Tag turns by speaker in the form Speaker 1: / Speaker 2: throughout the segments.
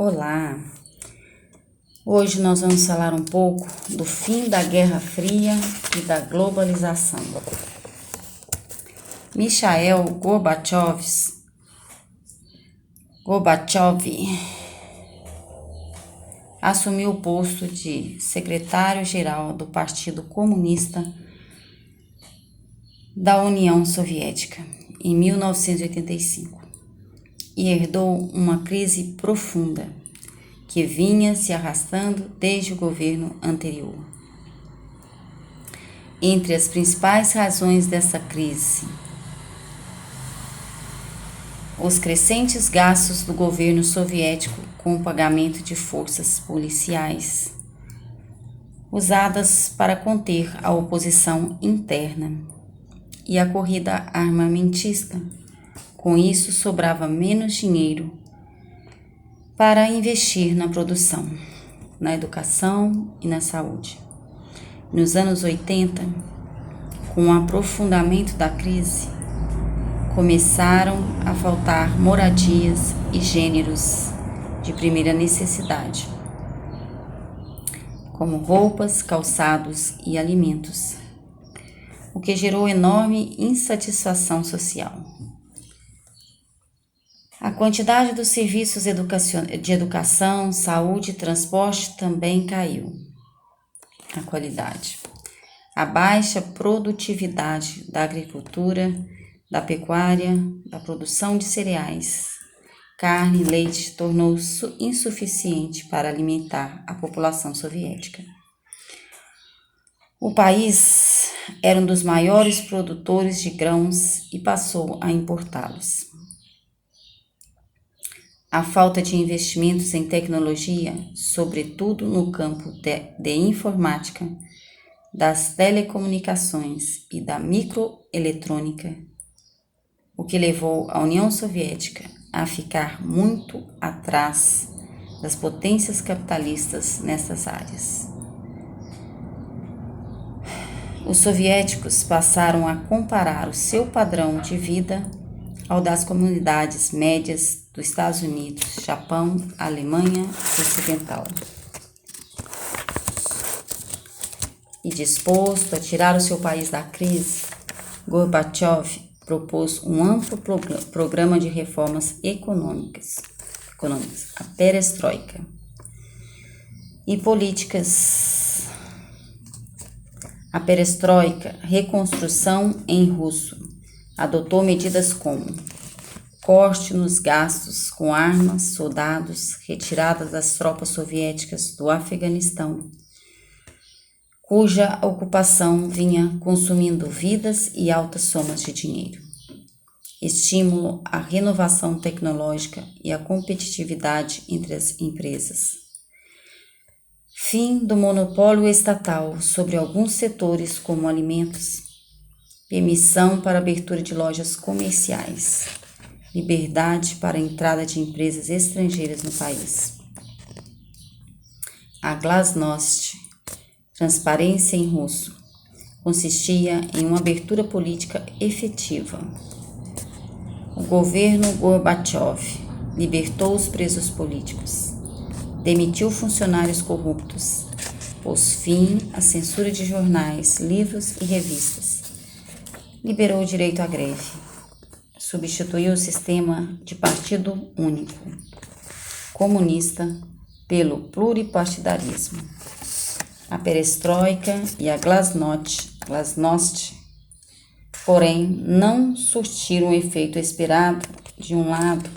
Speaker 1: Olá! Hoje nós vamos falar um pouco do fim da Guerra Fria e da globalização. Mikhail Gorbachev assumiu o posto de secretário-geral do Partido Comunista da União Soviética em 1985 e herdou uma crise profunda que vinha se arrastando desde o governo anterior. Entre as principais razões dessa crise, os crescentes gastos do governo soviético com o pagamento de forças policiais usadas para conter a oposição interna e a corrida armamentista. Com isso, sobrava menos dinheiro para investir na produção, na educação e na saúde. Nos anos 80, com o aprofundamento da crise, começaram a faltar moradias e gêneros de primeira necessidade, como roupas, calçados e alimentos, o que gerou enorme insatisfação social. A quantidade dos serviços de educação, saúde e transporte também caiu. A qualidade. A baixa produtividade da agricultura, da pecuária, da produção de cereais, carne e leite tornou-se insuficiente para alimentar a população soviética. O país era um dos maiores produtores de grãos e passou a importá-los. A falta de investimentos em tecnologia, sobretudo no campo de informática, das telecomunicações e da microeletrônica, o que levou a União Soviética a ficar muito atrás das potências capitalistas nessas áreas. Os soviéticos passaram a comparar o seu padrão de vida ao das comunidades médias dos Estados Unidos, Japão, Alemanha Ocidental. E disposto a tirar o seu país da crise, Gorbachev propôs um amplo programa de reformas econômicas, a perestroika, e políticas. A perestroika, reconstrução em russo, adotou medidas como corte nos gastos com armas, soldados, retirada das tropas soviéticas do Afeganistão, cuja ocupação vinha consumindo vidas e altas somas de dinheiro. Estímulo à renovação tecnológica e à competitividade entre as empresas. Fim do monopólio estatal sobre alguns setores como alimentos. Permissão para abertura de lojas comerciais. Liberdade para a entrada de empresas estrangeiras no país. A glasnost, transparência em russo, consistia em uma abertura política efetiva. O governo Gorbachev libertou os presos políticos, demitiu funcionários corruptos, pôs fim à censura de jornais, livros e revistas, liberou o direito à greve, substituiu o sistema de partido único comunista pelo pluripartidarismo. A perestroika e a glasnost, porém, não surtiram o efeito esperado. De um lado,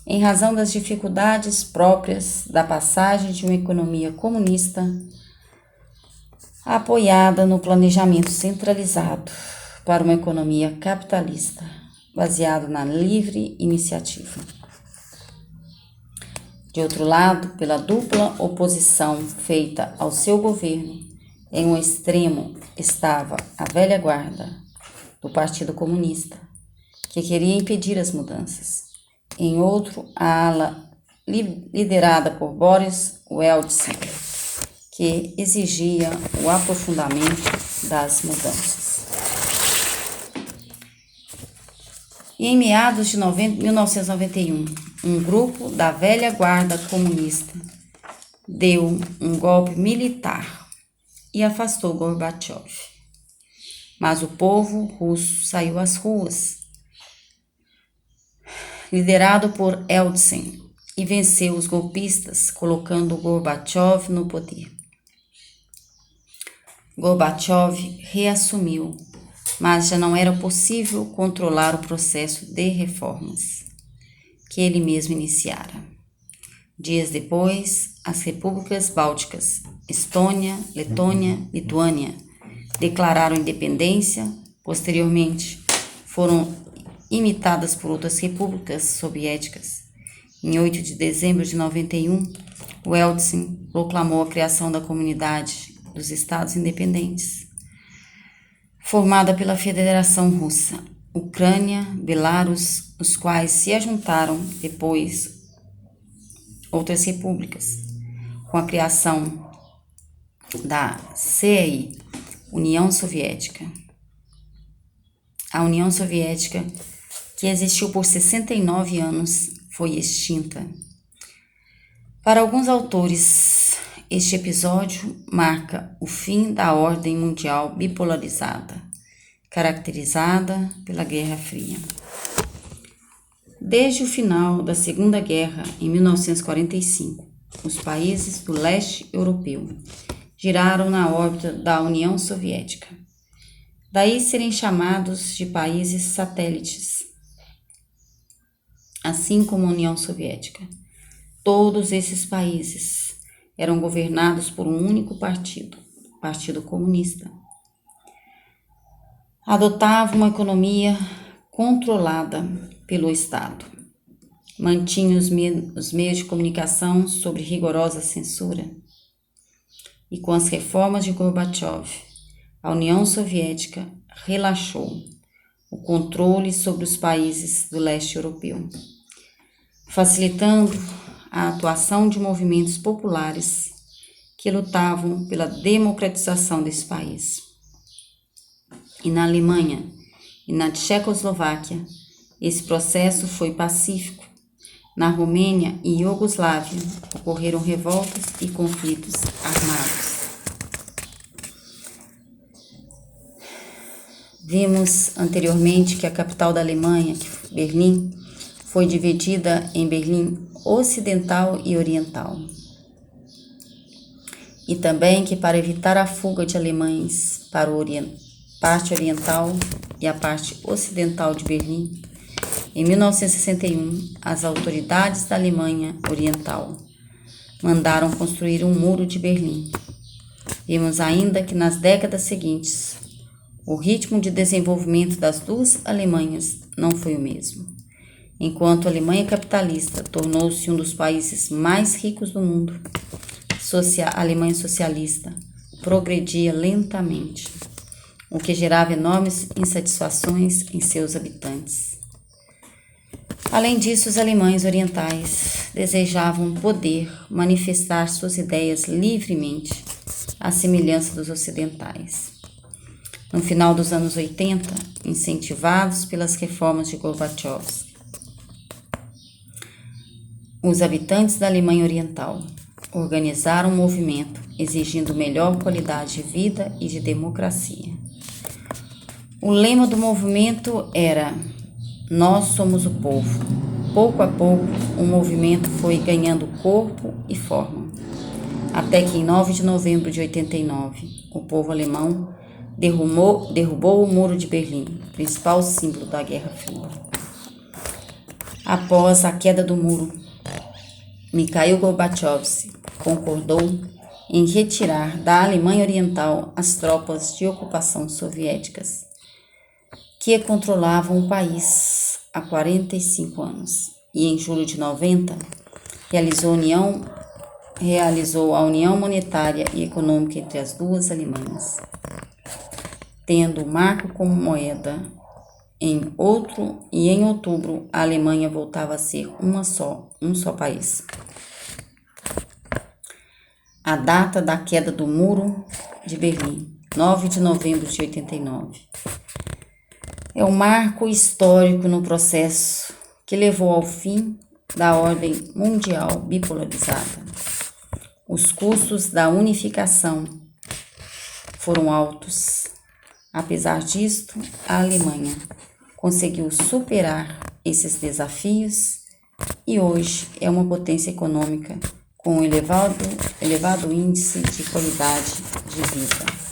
Speaker 1: em razão das dificuldades próprias da passagem de uma economia comunista apoiada no planejamento centralizado para uma economia capitalista, baseada na livre iniciativa. De outro lado, pela dupla oposição feita ao seu governo, em um extremo estava a velha guarda do Partido Comunista, que queria impedir as mudanças. Em outro, a ala liderada por Boris Yeltsin, que exigia o aprofundamento das mudanças. E em meados de 1991, um grupo da velha guarda comunista deu um golpe militar e afastou Gorbachev. Mas o povo russo saiu às ruas, liderado por Yeltsin, e venceu os golpistas, colocando Gorbachev no poder. Gorbachev reassumiu, mas já não era possível controlar o processo de reformas que ele mesmo iniciara. Dias depois, as repúblicas bálticas, Estônia, Letônia, Lituânia, declararam independência. Posteriormente, foram imitadas por outras repúblicas soviéticas. Em 8 de dezembro de 91, o Yeltsin proclamou a criação da Comunidade dos Estados Independentes, formada pela Federação Russa, Ucrânia, Belarus, os quais se ajuntaram depois outras repúblicas, com a criação da CEI, União Soviética. A União Soviética, que existiu por 69 anos, foi extinta. Para alguns autores, este episódio marca o fim da ordem mundial bipolarizada, caracterizada pela Guerra Fria. Desde o final da Segunda Guerra, em 1945, os países do leste europeu giraram na órbita da União Soviética. Daí serem chamados de países satélites, assim como a União Soviética. Todos esses países eram governados por um único partido, o Partido Comunista. Adotava uma economia controlada pelo Estado. Mantinha os meios de comunicação sob rigorosa censura. E com as reformas de Gorbachev, a União Soviética relaxou o controle sobre os países do leste europeu, facilitando a atuação de movimentos populares que lutavam pela democratização desse país. E na Alemanha e na Tchecoslováquia, esse processo foi pacífico. Na Romênia e Iugoslávia ocorreram revoltas e conflitos armados. Vimos anteriormente que a capital da Alemanha, Berlim, foi dividida em Berlim Ocidental e Oriental. E também que para evitar a fuga de alemães para a parte oriental e a parte ocidental de Berlim, em 1961, as autoridades da Alemanha Oriental mandaram construir um muro de Berlim. Vimos ainda que nas décadas seguintes, o ritmo de desenvolvimento das duas Alemanhas não foi o mesmo. Enquanto a Alemanha capitalista tornou-se um dos países mais ricos do mundo, a Alemanha socialista progredia lentamente, o que gerava enormes insatisfações em seus habitantes. Além disso, os alemães orientais desejavam poder manifestar suas ideias livremente, à semelhança dos ocidentais. No final dos anos 80, incentivados pelas reformas de Gorbachev, os habitantes da Alemanha Oriental organizaram um movimento exigindo melhor qualidade de vida e de democracia. O lema do movimento era: "Nós somos o povo". Pouco a pouco, o movimento foi ganhando corpo e forma, até que em 9 de novembro de 89, o povo alemão derrubou o Muro de Berlim, principal símbolo da Guerra Fria. Após a queda do muro, Mikhail Gorbachev concordou em retirar da Alemanha Oriental as tropas de ocupação soviéticas, que controlavam o país há 45 anos, e em julho de 90 realizou a União Monetária e Econômica entre as duas Alemanhas, tendo o marco como moeda. Em outubro, a Alemanha voltava a ser um só país. A data da queda do Muro de Berlim, 9 de novembro de 89, é um marco histórico no processo que levou ao fim da ordem mundial bipolarizada. Os custos da unificação foram altos. Apesar disto, a Alemanha conseguiu superar esses desafios e hoje é uma potência econômica com elevado índice de qualidade de vida.